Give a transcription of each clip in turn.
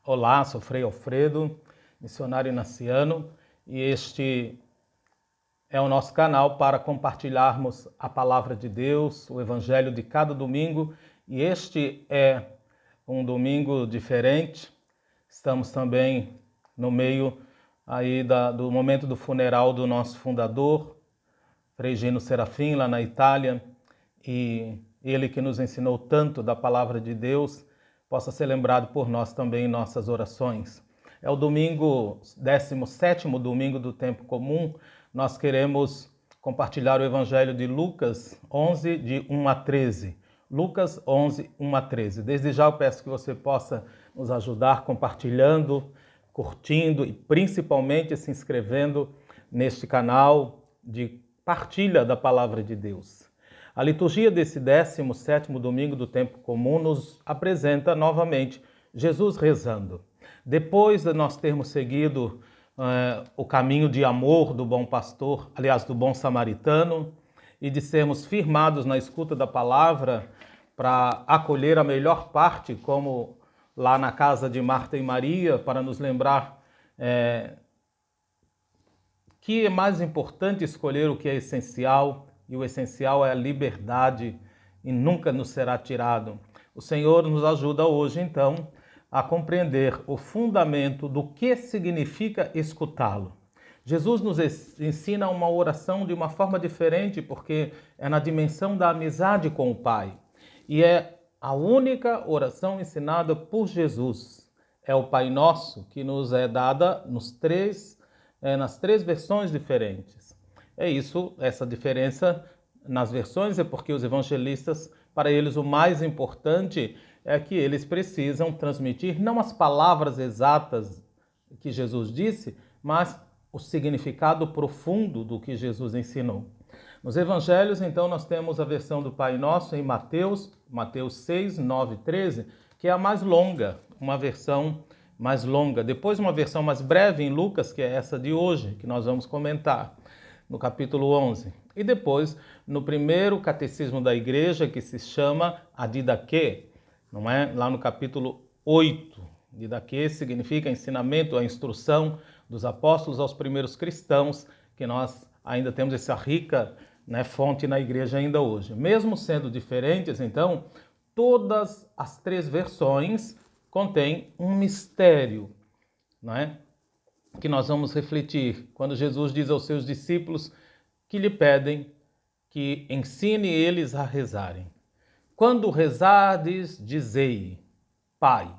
Olá, sou Frei Alfredo, missionário inaciano, e este é o nosso canal para compartilharmos a palavra de Deus, o evangelho de cada domingo, e este é um domingo diferente. Estamos também no meio aí do momento do funeral do nosso fundador, Frei Gino Serafim, lá na Itália, e ele que nos ensinou tanto da palavra de Deus, possa ser lembrado por nós também em nossas orações. É o domingo, 17º domingo do tempo comum. Nós queremos compartilhar o evangelho de Lucas 11, de 1 a 13. Lucas 11, 1 a 13. Desde já eu peço que você possa nos ajudar compartilhando, curtindo e principalmente se inscrevendo neste canal de partilha da palavra de Deus. A liturgia desse 17º domingo do tempo comum nos apresenta novamente Jesus rezando. Depois de nós termos seguido o caminho de amor do bom pastor, aliás, do bom samaritano, e de sermos firmados na escuta da palavra para acolher a melhor parte, como lá na casa de Marta e Maria, para nos lembrar que é mais importante escolher o que é essencial, e o essencial é a liberdade e nunca nos será tirado. O Senhor nos ajuda hoje, então, a compreender o fundamento do que significa escutá-lo. Jesus nos ensina uma oração de uma forma diferente, porque é na dimensão da amizade com o Pai. E é a única oração ensinada por Jesus. É o Pai Nosso, que nos é dada nas três versões diferentes. É isso, essa diferença nas versões é porque os evangelistas, para eles o mais importante é que eles precisam transmitir não as palavras exatas que Jesus disse, mas o significado profundo do que Jesus ensinou. Nos evangelhos, então, nós temos a versão do Pai Nosso em Mateus 6, 9 e 13, que é a mais longa, uma versão mais longa. Depois uma versão mais breve em Lucas, que é essa de hoje, que nós vamos comentar, no capítulo 11. E depois, no primeiro catecismo da igreja, que se chama a Didaquê, não é? Lá no capítulo 8. Didaquê significa ensinamento, a instrução dos apóstolos aos primeiros cristãos, que nós ainda temos essa rica fonte na igreja ainda hoje. Mesmo sendo diferentes, então, todas as três versões contêm um mistério, não é? Que nós vamos refletir quando Jesus diz aos seus discípulos que lhe pedem que ensine eles a rezarem. Quando rezardes, dizei, Pai.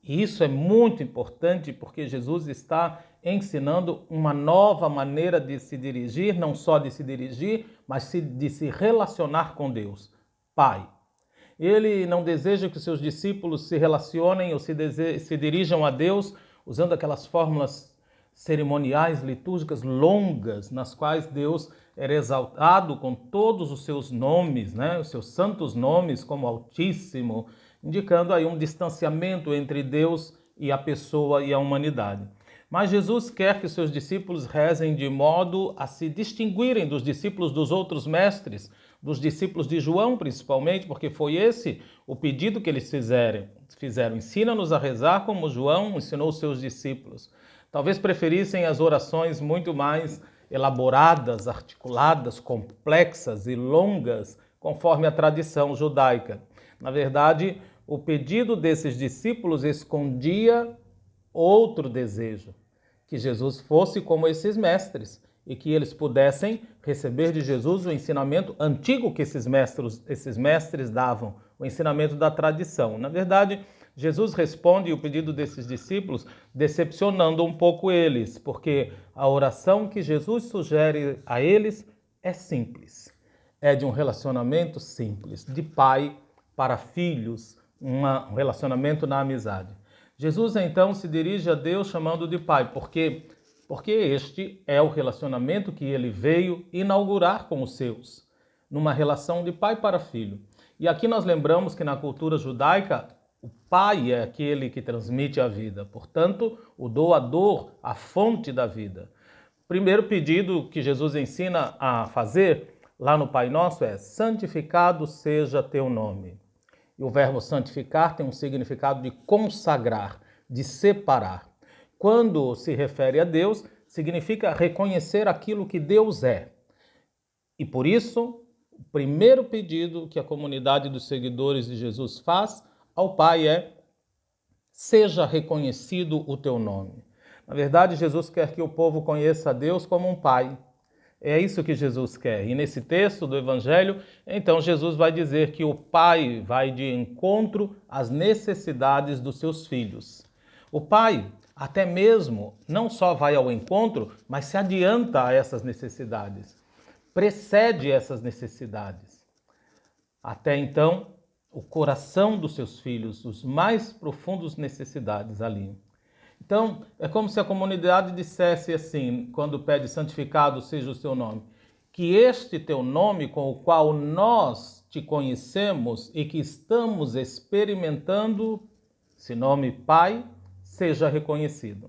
E isso é muito importante porque Jesus está ensinando uma nova maneira de se dirigir, não só de se dirigir, mas de se relacionar com Deus. Pai. Ele não deseja que os seus discípulos se relacionem ou se dirijam a Deus usando aquelas fórmulas cerimoniais, litúrgicas longas, nas quais Deus era exaltado com todos os seus nomes, os seus santos nomes, como Altíssimo, indicando aí um distanciamento entre Deus e a pessoa e a humanidade. Mas Jesus quer que os seus discípulos rezem de modo a se distinguirem dos discípulos dos outros mestres, dos discípulos de João principalmente, porque foi esse o pedido que eles fizeram. Ensina-nos a rezar como João ensinou os seus discípulos. Talvez preferissem as orações muito mais elaboradas, articuladas, complexas e longas, conforme a tradição judaica. Na verdade, o pedido desses discípulos escondia outro desejo, que Jesus fosse como esses mestres e que eles pudessem receber de Jesus o ensinamento antigo que esses mestres davam, o ensinamento da tradição. Na verdade, Jesus responde o pedido desses discípulos decepcionando um pouco eles, porque a oração que Jesus sugere a eles é simples. É de um relacionamento simples, de pai para filhos, um relacionamento na amizade. Jesus então se dirige a Deus chamando de Pai, porque este é o relacionamento que ele veio inaugurar com os seus, numa relação de pai para filho. E aqui nós lembramos que na cultura judaica, o pai é aquele que transmite a vida, portanto, o doador, a fonte da vida. O primeiro pedido que Jesus ensina a fazer lá no Pai Nosso é: santificado seja teu nome. E o verbo santificar tem um significado de consagrar, de separar. Quando se refere a Deus, significa reconhecer aquilo que Deus é. E por isso, o primeiro pedido que a comunidade dos seguidores de Jesus faz ao Pai é: seja reconhecido o teu nome. Na verdade, Jesus quer que o povo conheça a Deus como um Pai. É isso que Jesus quer. E nesse texto do Evangelho, então Jesus vai dizer que o Pai vai de encontro às necessidades dos seus filhos. O Pai até mesmo não só vai ao encontro, mas se adianta a essas necessidades, precede essas necessidades. Até então, o coração dos seus filhos, os mais profundos necessidades ali. Então, é como se a comunidade dissesse assim, quando pede santificado seja o seu nome, que este teu nome com o qual nós te conhecemos e que estamos experimentando, esse nome Pai, seja reconhecido.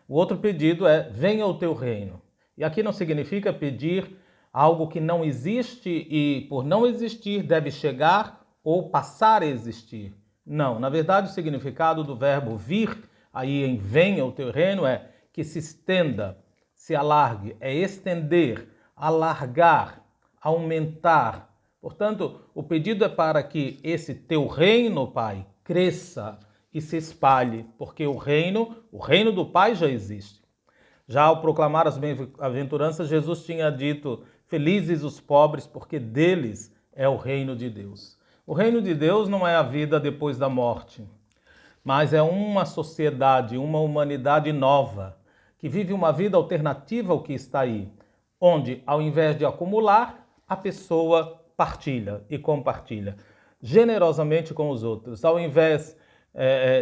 O outro pedido é: venha o teu reino. E aqui não significa pedir algo que não existe e, por não existir, deve chegar ou passar a existir. Não, na verdade, o significado do verbo vir, aí em venha o teu reino, é que se estenda, se alargue, é estender, alargar, aumentar. Portanto, o pedido é para que esse teu reino, Pai, cresça e se espalhe, porque o reino do Pai já existe. Já ao proclamar as bem-aventuranças, Jesus tinha dito: felizes os pobres, porque deles é o reino de Deus. O reino de Deus não é a vida depois da morte, mas é uma sociedade, uma humanidade nova, que vive uma vida alternativa ao que está aí, onde, ao invés de acumular, a pessoa partilha e compartilha generosamente com os outros. Ao invés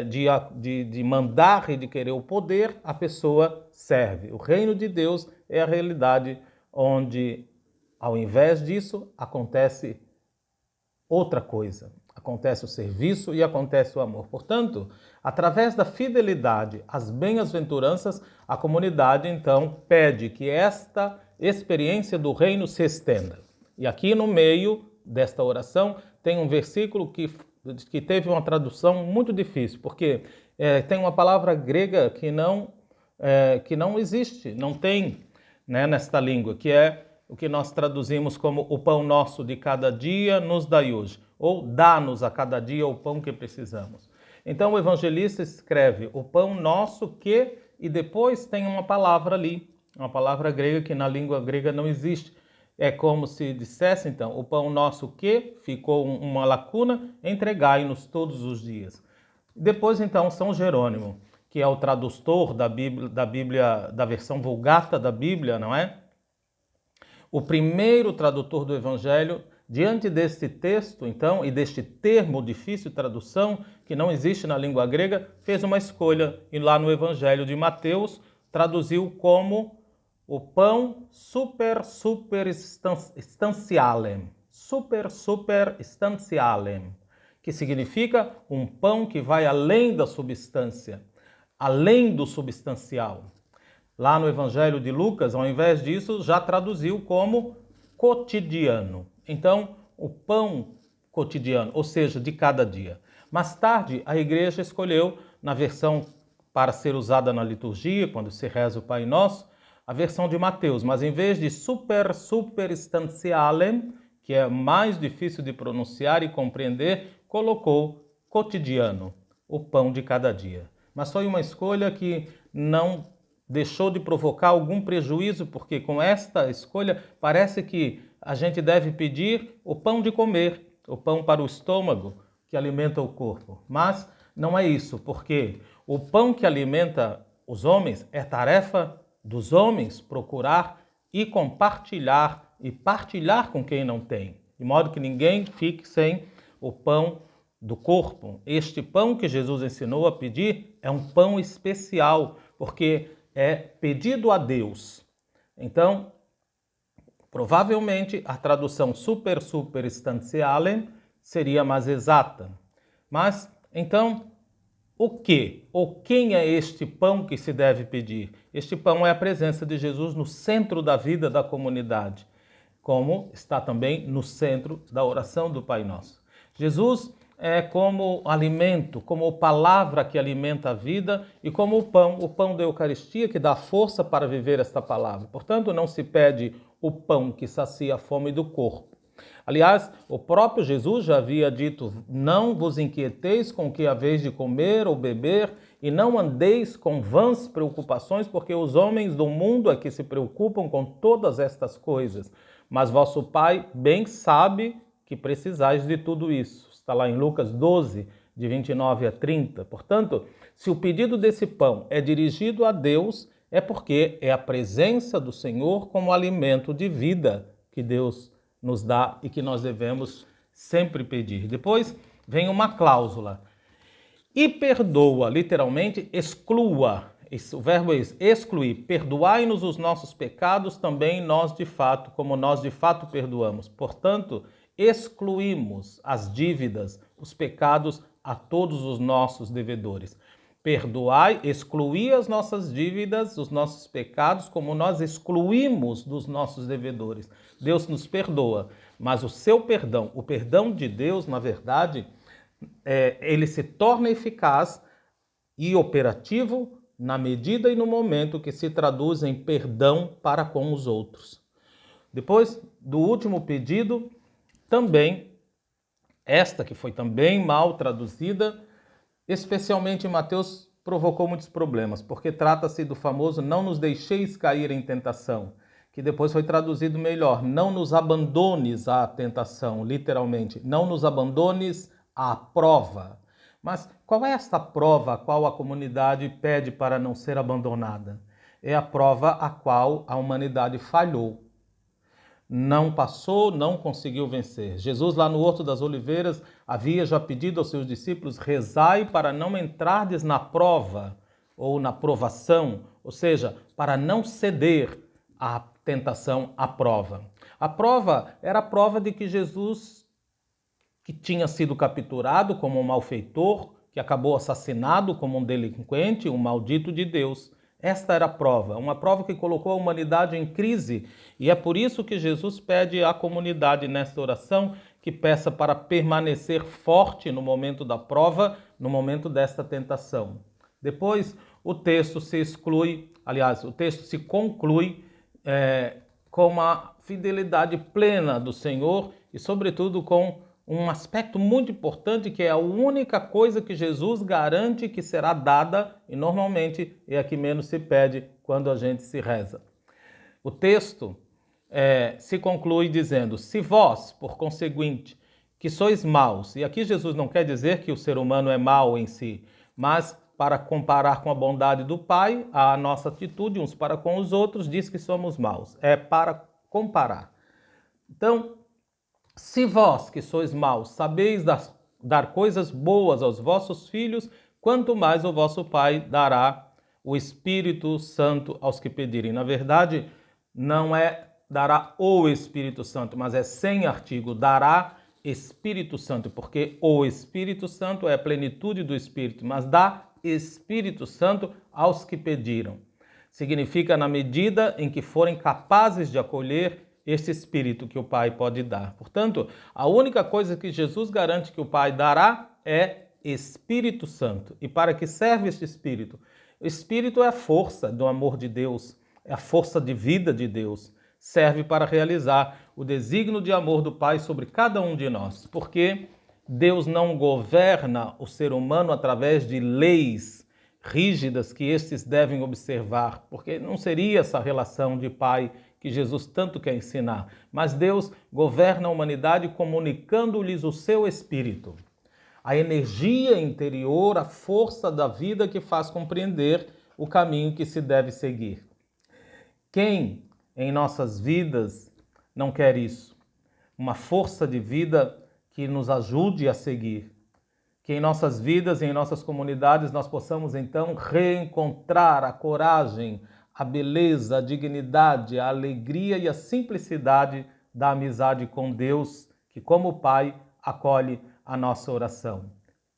de mandar e de querer o poder, a pessoa serve. O reino de Deus é a realidade onde, ao invés disso, acontece outra coisa. Acontece o serviço e acontece o amor. Portanto, através da fidelidade às bem-aventuranças, a comunidade, então, pede que esta experiência do reino se estenda. E aqui no meio desta oração tem um versículo que teve uma tradução muito difícil, porque tem uma palavra grega que não existe, não tem, né, nesta língua, que é o que nós traduzimos como o pão nosso de cada dia nos dai hoje, ou dá-nos a cada dia o pão que precisamos. Então o evangelista escreve o pão nosso que, e depois tem uma palavra ali, uma palavra grega que na língua grega não existe. É como se dissesse, então, o pão nosso que, ficou uma lacuna, entregai-nos todos os dias. Depois, então, São Jerônimo, que é o tradutor da Bíblia, da versão Vulgata da Bíblia, não é? O primeiro tradutor do Evangelho, diante deste texto, então, e deste termo difícil de tradução, que não existe na língua grega, fez uma escolha e lá no Evangelho de Mateus traduziu como o pão super substancialem, que significa um pão que vai além da substância, além do substancial. Lá no Evangelho de Lucas, ao invés disso, já traduziu como cotidiano. Então, o pão cotidiano, ou seja, de cada dia. Mais tarde, a igreja escolheu, na versão para ser usada na liturgia, quando se reza o Pai Nosso, a versão de Mateus, mas em vez de superstancialem, que é mais difícil de pronunciar e compreender, colocou cotidiano, o pão de cada dia. Mas foi uma escolha que não deixou de provocar algum prejuízo, porque com esta escolha parece que a gente deve pedir o pão de comer, o pão para o estômago, que alimenta o corpo. Mas não é isso, porque o pão que alimenta os homens é tarefa dos homens procurar e compartilhar e partilhar com quem não tem, de modo que ninguém fique sem o pão do corpo. Este pão que Jesus ensinou a pedir é um pão especial, porque é pedido a Deus. Então, provavelmente a tradução superstancialem seria mais exata. Mas, então, o que ou quem é este pão que se deve pedir? Este pão é a presença de Jesus no centro da vida da comunidade, como está também no centro da oração do Pai Nosso. Jesus é como alimento, como palavra que alimenta a vida e como o pão da Eucaristia que dá força para viver esta palavra. Portanto, não se pede o pão que sacia a fome do corpo. Aliás, o próprio Jesus já havia dito: não vos inquieteis com o que haveis de comer ou beber, e não andeis com vãs preocupações, porque os homens do mundo é que se preocupam com todas estas coisas. Mas vosso Pai bem sabe que precisais de tudo isso. Está lá em Lucas 12, de 29 a 30. Portanto, se o pedido desse pão é dirigido a Deus, é porque é a presença do Senhor como alimento de vida que Deus nos dá e que nós devemos sempre pedir. Depois vem uma cláusula. E perdoa, literalmente, exclua. O verbo é excluir. Perdoai-nos os nossos pecados, também nós de fato, como nós de fato perdoamos. Portanto, excluímos as dívidas, os pecados a todos os nossos devedores. Perdoai, excluí as nossas dívidas, os nossos pecados, como nós excluímos dos nossos devedores. Deus nos perdoa, mas o seu perdão, o perdão de Deus, na verdade, ele se torna eficaz e operativo na medida e no momento que se traduz em perdão para com os outros. Depois do último pedido, também, esta que foi também mal traduzida, especialmente em Mateus, provocou muitos problemas, porque trata-se do famoso não nos deixeis cair em tentação, que depois foi traduzido melhor, não nos abandones à tentação, literalmente, não nos abandones à prova. Mas qual é esta prova a qual a comunidade pede para não ser abandonada? É a prova a qual a humanidade falhou. Não passou, não conseguiu vencer. Jesus, lá no Horto das Oliveiras, havia já pedido aos seus discípulos: rezai para não entrardes na prova ou na provação, ou seja, para não ceder à tentação, à prova. A prova era a prova de que Jesus, que tinha sido capturado como um malfeitor, que acabou assassinado como um delinquente, um maldito de Deus. Esta era a prova, uma prova que colocou a humanidade em crise, e é por isso que Jesus pede à comunidade nesta oração que peça para permanecer forte no momento da prova, no momento desta tentação. Depois, o texto se exclui, aliás, o texto se conclui com a fidelidade plena do Senhor e, sobretudo, com um aspecto muito importante, que é a única coisa que Jesus garante que será dada, e normalmente é a que menos se pede quando a gente se reza. O texto se conclui dizendo: se vós, por conseguinte, que sois maus, e aqui Jesus não quer dizer que o ser humano é mau em si, mas para comparar com a bondade do Pai, a nossa atitude uns para com os outros diz que somos maus. É para comparar. Então, se vós, que sois maus, sabeis dar coisas boas aos vossos filhos, quanto mais o vosso Pai dará o Espírito Santo aos que pedirem. Na verdade, não é dará o Espírito Santo, mas é sem artigo, dará Espírito Santo, porque o Espírito Santo é a plenitude do Espírito, mas dá Espírito Santo aos que pediram. Significa na medida em que forem capazes de acolher este Espírito que o Pai pode dar. Portanto, a única coisa que Jesus garante que o Pai dará é Espírito Santo. E para que serve este Espírito? O Espírito é a força do amor de Deus, é a força de vida de Deus. Serve para realizar o desígnio de amor do Pai sobre cada um de nós. Porque Deus não governa o ser humano através de leis rígidas que estes devem observar, porque não seria essa relação de pai que Jesus tanto quer ensinar. Mas Deus governa a humanidade comunicando-lhes o seu espírito, a energia interior, a força da vida que faz compreender o caminho que se deve seguir. Quem em nossas vidas não quer isso? Uma força de vida que nos ajude a seguir. Que em nossas vidas e em nossas comunidades nós possamos então reencontrar a coragem, a beleza, a dignidade, a alegria e a simplicidade da amizade com Deus, que como Pai acolhe a nossa oração.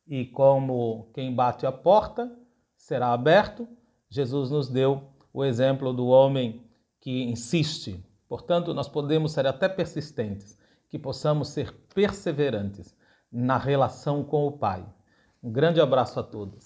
E como quem bate a porta será aberto, Jesus nos deu o exemplo do homem que insiste. Portanto, nós podemos ser até persistentes, que possamos ser perseverantes. na relação com o Pai. Um grande abraço a todos.